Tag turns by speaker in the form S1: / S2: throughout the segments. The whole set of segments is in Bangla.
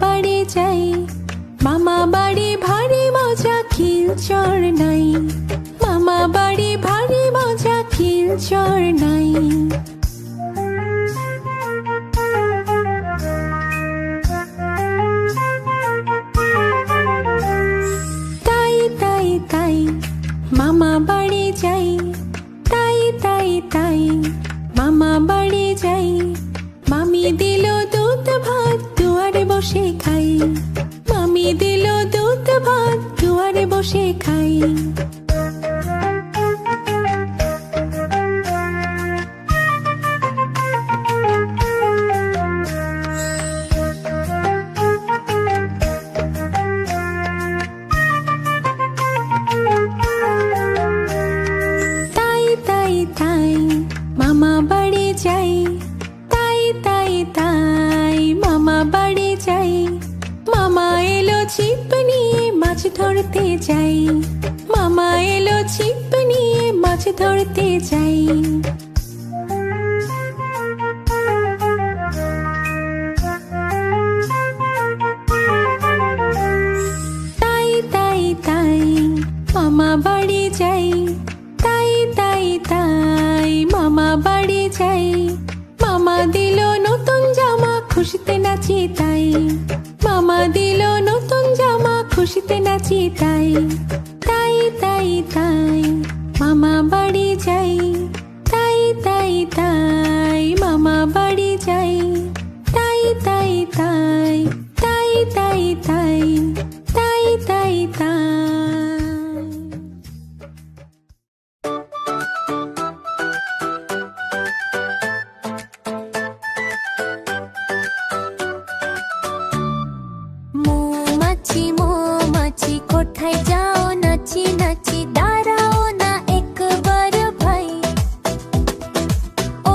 S1: বাড়ি যাই, মামা বাড়ি ভারী মজা, খিলচর নাই। মামা বাড়ি ভারী মজা, খিলচর নাই। তাই তাই তাই মামা বাড়ি যাই, তাই তাই তাই মামা বাড়ি যাই। মামি দিল দুধ ভাত, দুয়ারে বসে খাই। মামি দিল দুধ ভাত, দুয়ারে বসে খাই। তাই তাই তাই মামা বাড়ি যাই, তাই তাই তাই মামা বাড়ি যাই। মামা এলো ছিপ নিয়ে মাছ ধরতে যাই। মামা এলো ছিপ নিয়ে মাছ ধরতে যাই। তাই তাই তাই মামা বাড়ি যাই, তাই তাই তাই মামা বাড়ি যাই। মামা দিল নতুন জামা, খুশিতে নাচি তাই। মামা দিল নতুন জামা, খুশিতে নাচি তাই। তাই তাই তাই মামা বাড়ি যাই, তাই তাই তাই মামা বাড়ি যাই। তাই তাই তাই তাই তাই তাই তাই তাই তাই। মৌমাছি মৌমাছি কোথায় যাও, নাচি নাচি দাঁড়াও না একবার ভাই।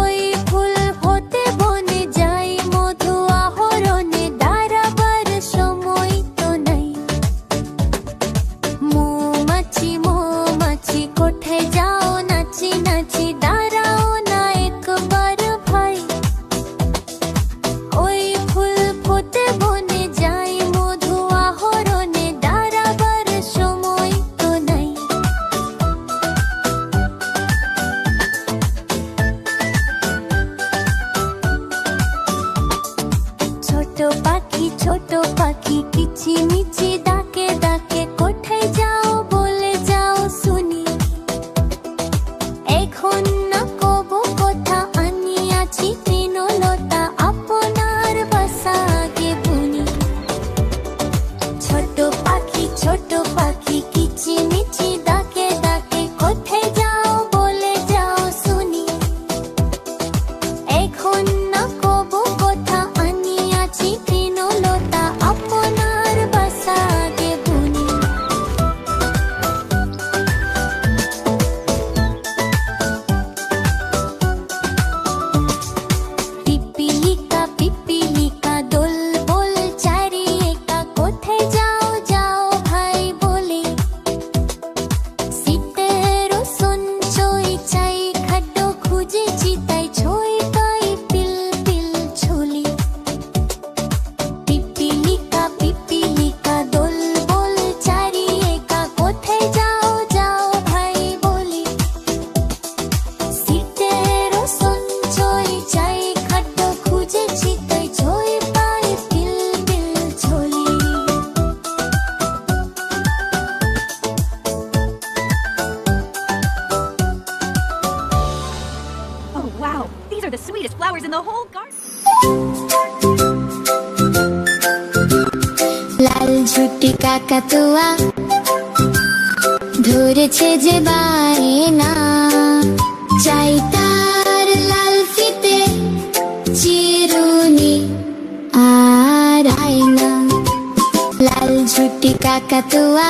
S1: ওই ফুল হতে বনে যাই, মধু আহরণে দাঁড়াবার সময় তো নাই। মৌমাছি মৌমাছি কোথায় যাও, নাচি নাচি দাঁড়াও না একবার ভাই। ওই ফুল হতে বনে যাই, মধু আহরণে দাঁড়াবার সময় তো নাই। ছোট পাখি কিচিমিচি ডাকে ডাকে, কোথায় যাও বলে যাও শুনি। এখন না কব কথা, আনিয়াছি তৃণলতা, আপনার বাসা আগে বুনি। ছোট পাখি কিচিমিচি ডাকে ডাকে, কোথায় যাও বলে যাও শুনি। এখন না কব কথা, আনিয়াছি তৃণলতা, আপনার বাসা আগে বুনি। পিপিলিকা দোল বল চারি একা, কোথায় যাও যাও ভাই বলি। শীতের সঞ্চয় চাই, খাদ্য খুঁজেছি তাই, ছই তাই পিল পিল ছুলি। পিপিলিকা দোল বল চারি একা, কোথায় যাও যাও ভাই বলি। শীতের সঞ্চয় চাই, খাদ্য খুঁজেছি তাই, ছই পাই পিল পিল ছলি।
S2: Oh, wow. These are the sweetest flowers in the whole garden.
S1: লাল ঝুটি কাকাতুয়া ধরেছে যে বায়না, চাই তার লাল ফিতে চিরুনি আর আয়না। লাল ঝুটি কাকাতুয়া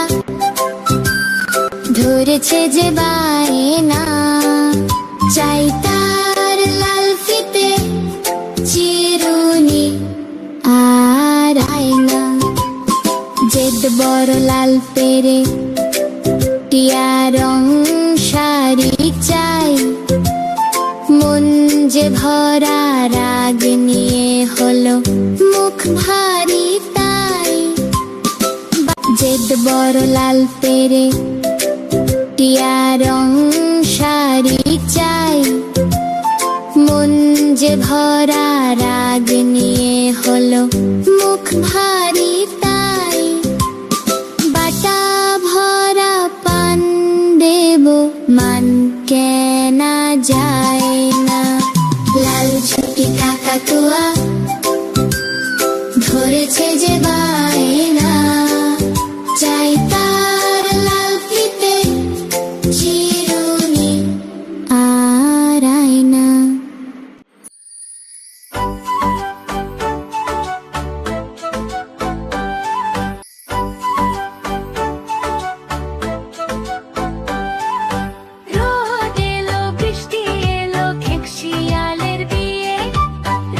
S1: ধরেছে যে বায়না, চাই তার লাল ফিতে চিরুনি আর আয়না। জেদ বড় লাল পেরে টিয়া রং শাড়ি চাই, মন যে ভরা রাগ নিয়ে হলো মুখ ভারী তা
S3: বড় লাল পেরে টিয়া রং শাড়ি চাই, মন যে ভরা রাগ নিয়ে হলো মুখ ভারী তাই, বাটা ভরা পান দেব মান কেনা যায় না। লাল ছুটি কাকাতুয়া ধরেছে যে বায়না, চাই তার লাল ফিতে চিরুনি আর আয়না।
S1: রোদ এলো বৃষ্টি এলো খেক শিয়ালের বিয়ে,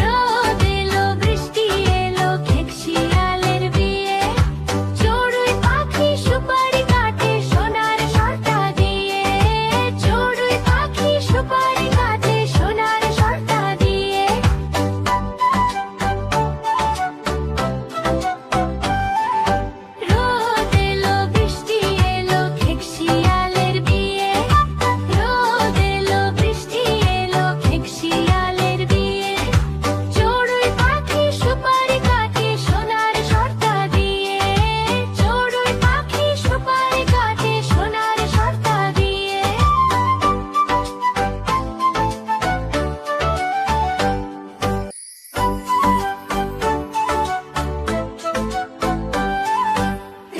S1: রোদ এলো বৃষ্টি এলো খেক শিয়ালের বিয়ে, চড়ুই পাখি সুপারি কাটে সোনার সর্তা দিয়ে, চড়ুই পাখি সুপারি কাটে সোনার সর্তা দিয়ে। রোদ এলো বৃষ্টি এলো খেক শিয়ালের বিয়ে, রোদ এলো বৃষ্টি এলো খেক শিয়ালের বিয়ে, চড়ুই পাখি সুপারি কাটে সোনার সর্তা দিয়ে, চড়ুই পাখি সুপারি কাটে সোনার সর্তা দিয়ে।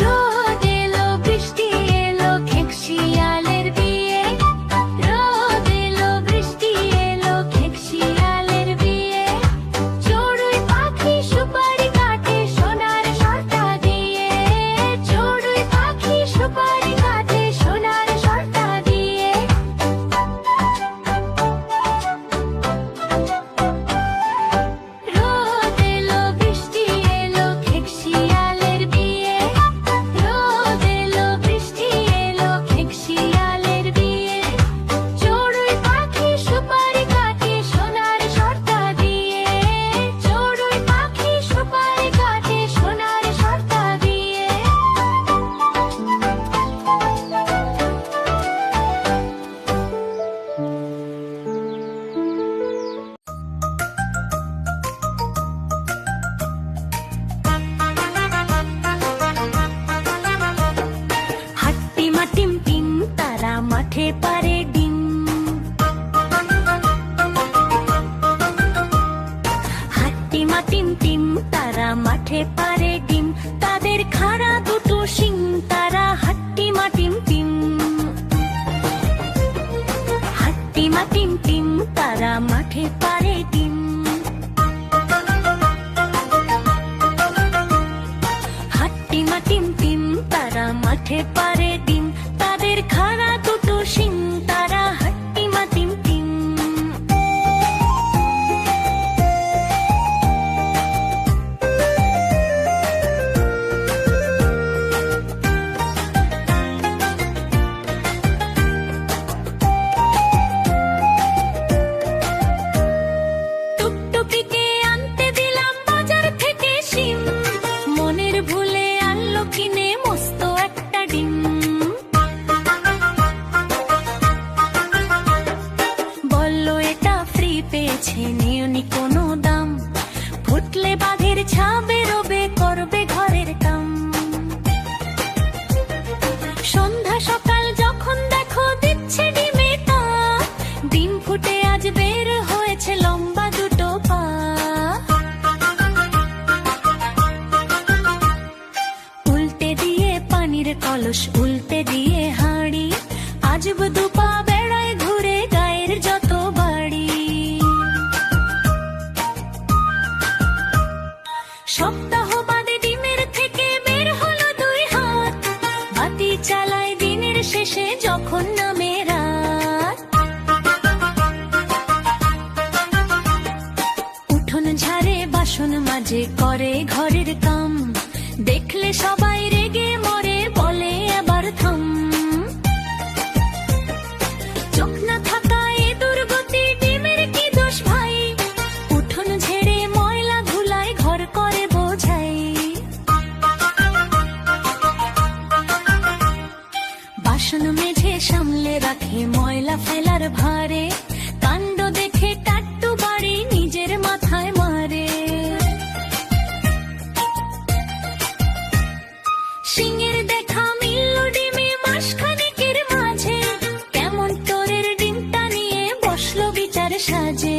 S1: রোদ এলো বৃষ্টি এলো খেক শিয়ালের বিয়ে, রোদ এলো বৃষ্টি এলো খেক শিয়ালের বিয়ে, চড়ুই পাখি সুপারি কাটে সোনার সর্তা দিয়ে, চড়ুই পাখি সুপারি কাটে সোনার সর্তা দিয়ে। রোদ এলো বৃষ্টি এলো খেক শিয়ালের বিয়ে, রোদ এলো বৃষ্টি এলো খেক শিয়ালের বিয়ে, চড়ুই পাখি সুপারি কাটে সোনার সর্তা দিয়ে, চড়ুই পাখি সুপারি কাটে সোনার সর্তা দিয়ে। হাট্টিমা টিম টিম তারা মাঠে পারে ডিম, হাট্টিমা টিম টিম তারা মাঠে পারে ডিম, তাদের খাড়া দুটো শিং তারা হাট্টিমা টিম টিম, হাট্টিমা টিম টিম তারা মাঠে পারে ডিম, হাট্টিমা টিম টিম তারা মাঠে পারে ডিম, তাদের খাড়া দুটো শিং তারা হাট্টিমা টিম টিম। টুকটুকিকে আনতে দিলাম বাজার থেকে শিম, মনের ভুলে আনলো কিনে মস্ত একটা ডিম, বললো এটা ফ্রি পেয়েছে নিওনি কোনো দাম, ফুটলে বাঘের ছা বেরোবে করবে ঘরের কাম। সন্ধ্যা সকাল যখন দেখো দিচ্ছে ডিমে তা, ডিম ফুটে আজ বের হয়েছে লম্বা দুটো পা। উল্টে দিয়ে পানির কলস উল্টে দিয়ে হাঁড়ি, আজব দুপা বেড়ায় ঘুরে গায়ের যত বাড়ি। সপ্তাহ বাদে ডিমের থেকে বের হলো দুই হাত, বাতি চালায় দিনের শেষে যখন নামে রাত। উঠোন ঝাড়ে বাসন মাঝে করে ঘরের কাম, দেখলে সবাই রেগে মরে বলে আবার থাম। চোখ না থাকা এ দুর্গতি ডিমের কি দোষ ভাই, উঠোন ঝেড়ে ময়লা ধুলায় ঘর করে বোঝাই। সিংহের দেখা মিলল ডিমে মাসখানেকের মাঝে, কেমন তোরের ডিমটা নিয়ে বসলো বিচার সাজে।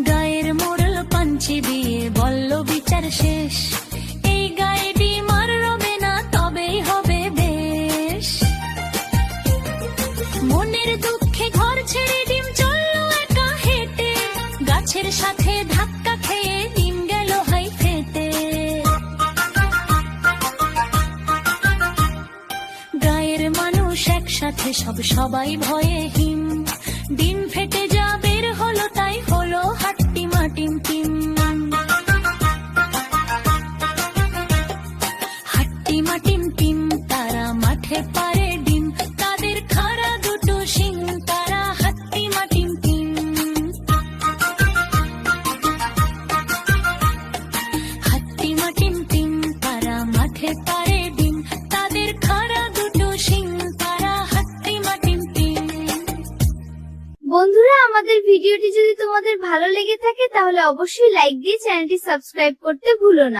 S1: গায়ের মোড়ল পাঞ্চি দিয়ে বলল বিচার শেষ, এই গায়ে ডিম আর রবে না, তবেই হবে বেশ। মনের দুঃখে ঘর ছেড়ে ডিম চললো একা হেঁটে, গাছের সাথে ধাক্কা খেয়ে ডিম গেল হাই ফেটে। গায়ের মানুষ একসাথে সবাই ভয়ে হিম, ডিম ফেটে যা বের হলো তাই হলো হাট্টি মাটিম টিম। হাট্টি মাটিম টিম তারা মাঠে পারে ডিম, তাদের খাড়া দুটো শিং, তারা হাট্টি মাটিম টিম। হাট্টি মাটিম টিম তারা মাঠে পারে ডিম, তাদের খাড়া দুটো শিং, তারা হাট্টি মাটিম টিম।
S4: বন্ধুরা, আমাদের ভিডিওটি যদি তোমাদের ভালো লেগে থাকে তাহলে অবশ্যই লাইক দিয়ে চ্যানেলটি সাবস্ক্রাইব করতে ভুলো না।